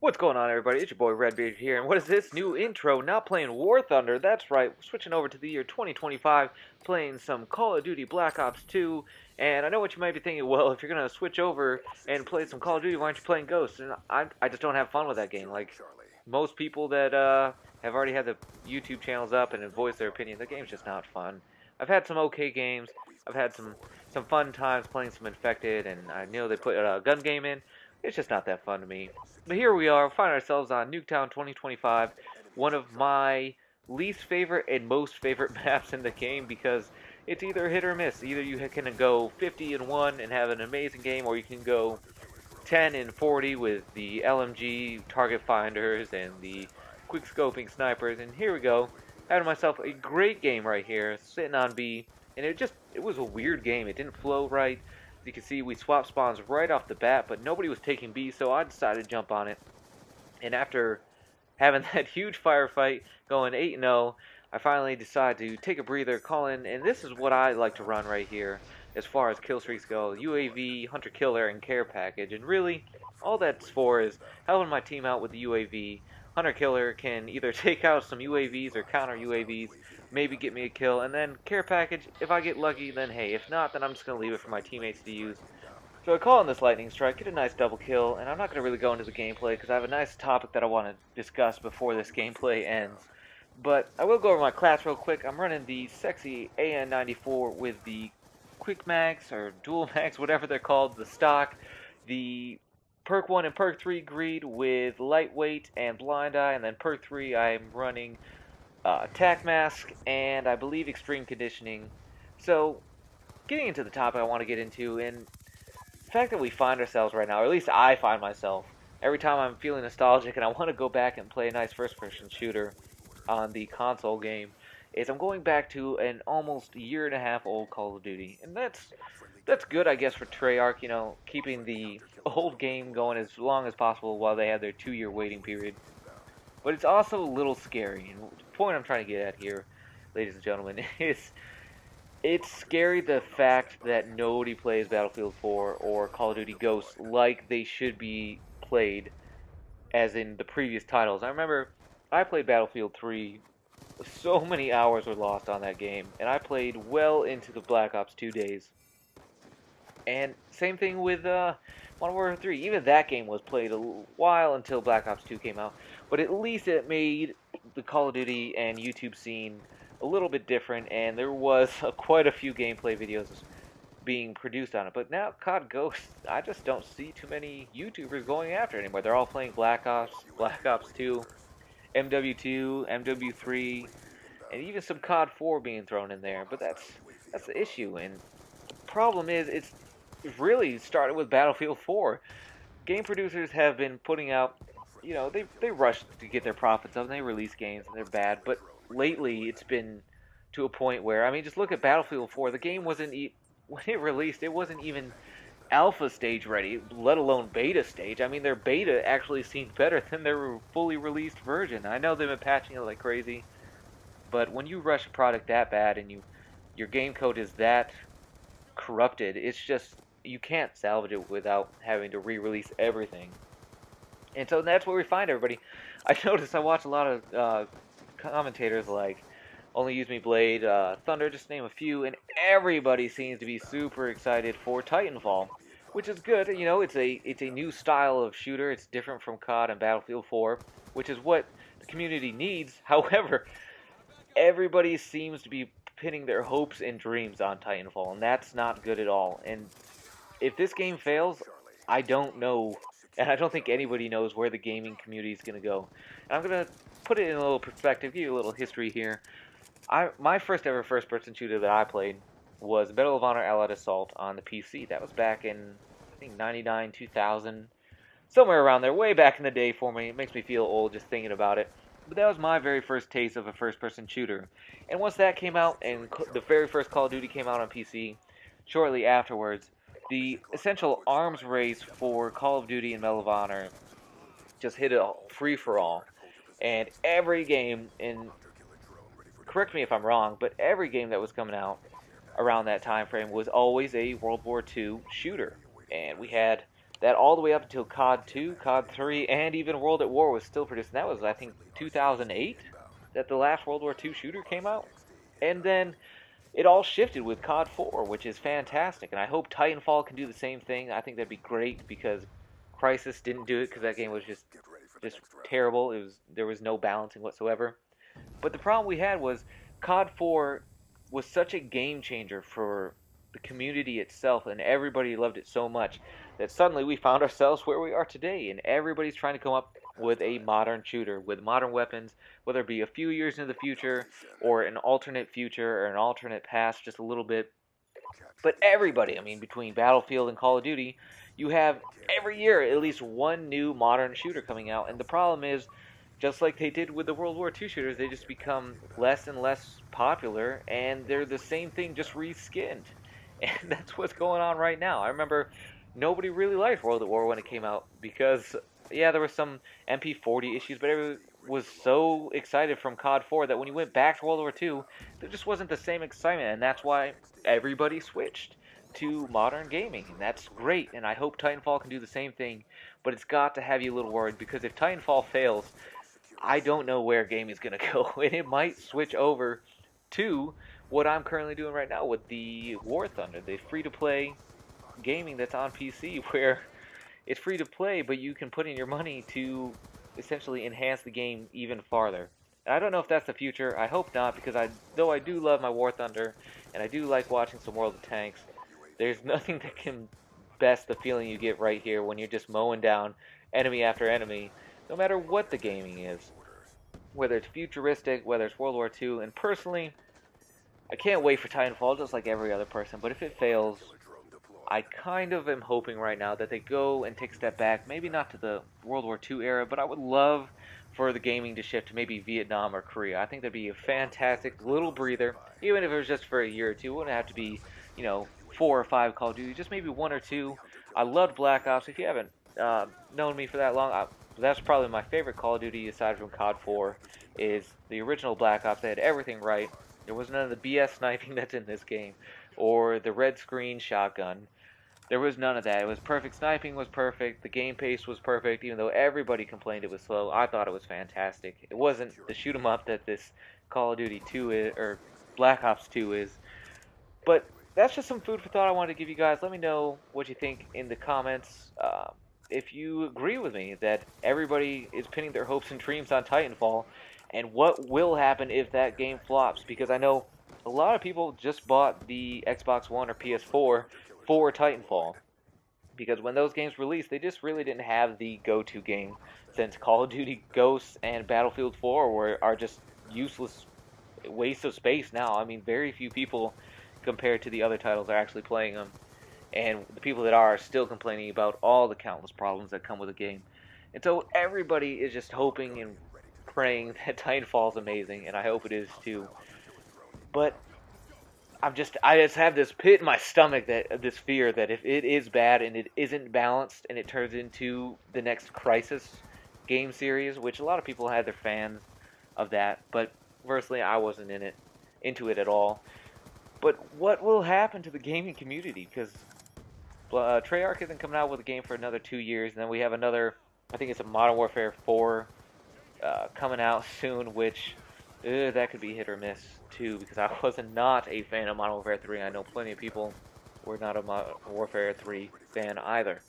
What's going on, everybody? It's your boy Redbeard here, and what is this new intro? Not playing War Thunder, that's right, switching over to the year 2025, playing some Call of Duty Black Ops 2, and I know what you might be thinking, well, if you're going to switch over and play some Call of Duty, why aren't you playing Ghosts? And I just don't have fun with that game. Like, most people that have already had the YouTube channels up and have voiced their opinion, the game's just not fun. I've had some okay games, I've had some fun times playing some Infected, and I know they put a gun game in. It's just not that fun to me. But here we are, find ourselves on Nuketown 2025, one of my least favorite and most favorite maps in the game because it's either hit or miss. Either you can go 50-1 and have an amazing game, or you can go 10-40 with the LMG target finders and the quick scoping snipers. And here we go, having myself a great game right here, sitting on B, and it was a weird game. It didn't flow right. As you can see, we swapped spawns right off the bat, but nobody was taking B, so I decided to jump on it. And after having that huge firefight, going 8-0, I finally decided to take a breather, call in, and this is what I like to run right here as far as kill streaks go. UAV, Hunter Killer, and Care Package. And really, all that's for is helping my team out with the UAV. Hunter Killer can either take out some UAVs or counter UAVs, maybe get me a kill, and then Care Package, if I get lucky, then hey. If not, then I'm just going to leave it for my teammates to use. So I call in this lightning strike, get a nice double kill, and I'm not going to really go into the gameplay because I have a nice topic that I want to discuss before this gameplay ends. But I will go over my class real quick. I'm running the sexy AN94 with the quick mags, or dual mags, whatever they're called, the stock, the perk 1 and perk 3 greed with lightweight and blind eye, and then perk 3 I'm running attack mask and I believe extreme conditioning. So getting into the topic I want to get into, and the fact that we find ourselves right now, or at least I find myself, every time I'm feeling nostalgic and I want to go back and play a nice first-person shooter on the console game, is I'm going back to an almost year-and-a-half old Call of Duty. And that's good, I guess, for Treyarch, you know, keeping the old game going as long as possible while they have their 2-year waiting period. But it's also a little scary. And the point I'm trying to get at here, ladies and gentlemen, is it's scary the fact that nobody plays Battlefield 4 or Call of Duty Ghosts like they should be played as in the previous titles. I remember I played Battlefield 3, so many hours were lost on that game, and I played well into the Black Ops 2 days. And same thing with Modern Warfare 3. Even that game was played a while until Black Ops 2 came out. But at least it made the Call of Duty and YouTube scene a little bit different, and there was quite a few gameplay videos being produced on it. But now COD Ghosts, I just don't see too many YouTubers going after it anymore. They're all playing Black Ops 2, MW2, MW3, and even some COD 4 being thrown in there. But that's the issue, and the problem is it's really started with Battlefield 4. Game producers have been putting out, you know, they rush to get their profits up, and they release games, and they're bad, but lately it's been to a point where, I mean, just look at Battlefield 4. The game wasn't, when it released, it wasn't even alpha stage ready, let alone beta stage. I mean, their beta actually seemed better than their fully released version. I know they've been patching it like crazy, but when you rush a product that bad and your game code is that corrupted, it's just, you can't salvage it without having to re-release everything. And so that's where we find everybody. I noticed I watch a lot of commentators like Only Use Me Blade, Thunder, just to name a few, and everybody seems to be super excited for Titanfall, which is good. You know, it's a new style of shooter. It's different from COD and Battlefield 4, which is what the community needs. However, everybody seems to be pinning their hopes and dreams on Titanfall, and that's not good at all. And if this game fails, I don't know, and I don't think anybody knows where the gaming community is going to go. And I'm going to put it in a little perspective, give you a little history here. My first ever first-person shooter that I played was Medal of Honor Allied Assault on the PC. That was back in, I think, 99, 2000, somewhere around there, way back in the day for me. It makes me feel old just thinking about it. But that was my very first taste of a first-person shooter. And once that came out, and the very first Call of Duty came out on PC, shortly afterwards, the essential arms race for Call of Duty and Medal of Honor just hit a free-for-all. And every game, and correct me if I'm wrong, but every game that was coming out around that time frame was always a World War II shooter. And we had that all the way up until COD 2, COD 3, and even World at War was still produced. And that was, I think, 2008 that the last World War II shooter came out. And then it all shifted with COD 4, which is fantastic. And I hope Titanfall can do the same thing. I think that'd be great because Crisis didn't do it because that game was just terrible. There was no balancing whatsoever. But the problem we had was COD 4 was such a game changer for the community itself, and everybody loved it so much that suddenly we found ourselves where we are today, and everybody's trying to come up with a modern shooter with modern weapons, whether it be a few years into the future or an alternate future or an alternate past just a little bit. But everybody, I mean, between Battlefield and Call of Duty, you have every year at least one new modern shooter coming out, and the problem is, just like they did with the World War II shooters, they just become less and less popular, and they're the same thing, just reskinned. And that's what's going on right now. I remember nobody really liked World at War when it came out because, yeah, there were some MP40 issues, but everyone was so excited from COD 4 that when you went back to World War II, there just wasn't the same excitement, and that's why everybody switched to modern gaming, and that's great, and I hope Titanfall can do the same thing, but it's got to have you a little worried, because if Titanfall fails, I don't know where gaming is going to go, and it might switch over to what I'm currently doing right now with the War Thunder, the free-to-play gaming that's on PC, where it's free to play, but you can put in your money to essentially enhance the game even farther. And I don't know if that's the future. I hope not, because though I do love my War Thunder, and I do like watching some World of Tanks, there's nothing that can best the feeling you get right here when you're just mowing down enemy after enemy, no matter what the gaming is. Whether it's futuristic, whether it's World War II, and personally, I can't wait for Titanfall just like every other person, but if it fails, I kind of am hoping right now that they go and take a step back, maybe not to the World War II era, but I would love for the gaming to shift to maybe Vietnam or Korea. I think that'd be a fantastic little breather, even if it was just for a year or two. It wouldn't have to be, 4 or 5 Call of Duty, just maybe 1 or 2. I loved Black Ops. If you haven't known me for that long, that's probably my favorite Call of Duty aside from COD 4, is the original Black Ops. They had everything right. There was none of the BS sniping that's in this game, or the red screen shotgun. There was none of that. It was perfect. Sniping was perfect. The game pace was perfect, even though everybody complained it was slow. I thought it was fantastic. It wasn't the shoot 'em up that this Call of Duty 2 is, or Black Ops 2 is. But that's just some food for thought I wanted to give you guys. Let me know what you think in the comments. If you agree with me that everybody is pinning their hopes and dreams on Titanfall, and what will happen if that game flops, because I know a lot of people just bought the Xbox One or PS4 for Titanfall, because when those games released, they just really didn't have the go-to game, since Call of Duty Ghosts and Battlefield 4 are just useless wastes of space now. I mean, very few people compared to the other titles are actually playing them, and the people that are still complaining about all the countless problems that come with the game. And so everybody is just hoping and praying that Titanfall is amazing, and I hope it is too. But I just have this pit in my stomach, that this fear that if it is bad and it isn't balanced and it turns into the next Crisis game series, which a lot of people had their fans of that, but personally I wasn't into it at all. But what will happen to the gaming community? Because Treyarch isn't coming out with a game for another 2 years, and then we have another, I think it's a Modern Warfare 4 coming out soon, which that could be hit or miss too, because I was not a fan of Modern Warfare 3. I know plenty of people were not a Modern Warfare 3 fan either.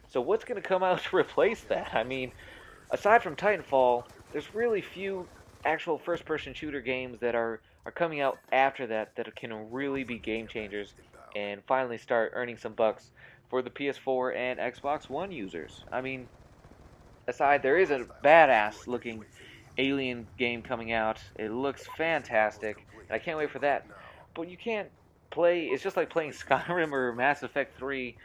So what's going to come out to replace that? I mean, aside from Titanfall, there's really few actual first-person shooter games that are coming out after that can really be game changers and finally start earning some bucks for the PS4 and Xbox One users. I mean, there is a badass looking Alien game coming out. It looks fantastic, and I can't wait for that. But you can't play, it's just like playing Skyrim or Mass Effect 3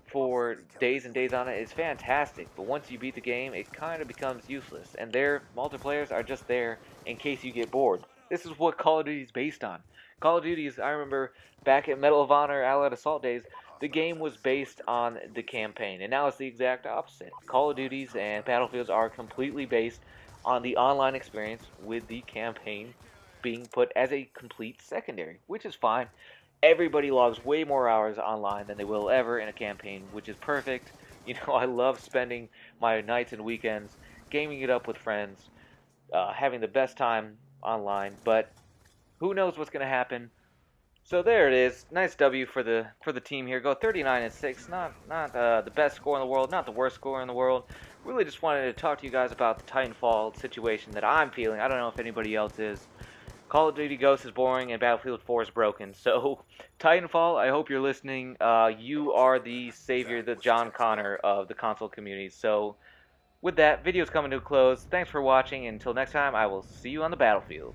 for days and days on it. It's fantastic, but once you beat the game, it kind of becomes useless, and their multiplayers are just there in case you get bored. This is what Call of Duty is based on. Call of Duty I remember back at Medal of Honor Allied Assault days, the game was based on the campaign, and now it's the exact opposite. Call of Duties and Battlefields are completely based on the online experience, with the campaign being put as a complete secondary, which is fine. Everybody logs way more hours online than they will ever in a campaign, which is perfect. You know, I love spending my nights and weekends gaming it up with friends, having the best time online. But who knows what's going to happen? So there it is. Nice W for the team here. Go 39-6. Not the best score in the world, not the worst score in the world. Really just wanted to talk to you guys about the Titanfall situation that I'm feeling. I don't know if anybody else is. Call of Duty Ghosts is boring and Battlefield 4 is broken. So Titanfall, I hope you're listening. You are the savior, the John Connor of the console community. So with that, video's coming to a close. Thanks for watching. Until next time, I will see you on the battlefield.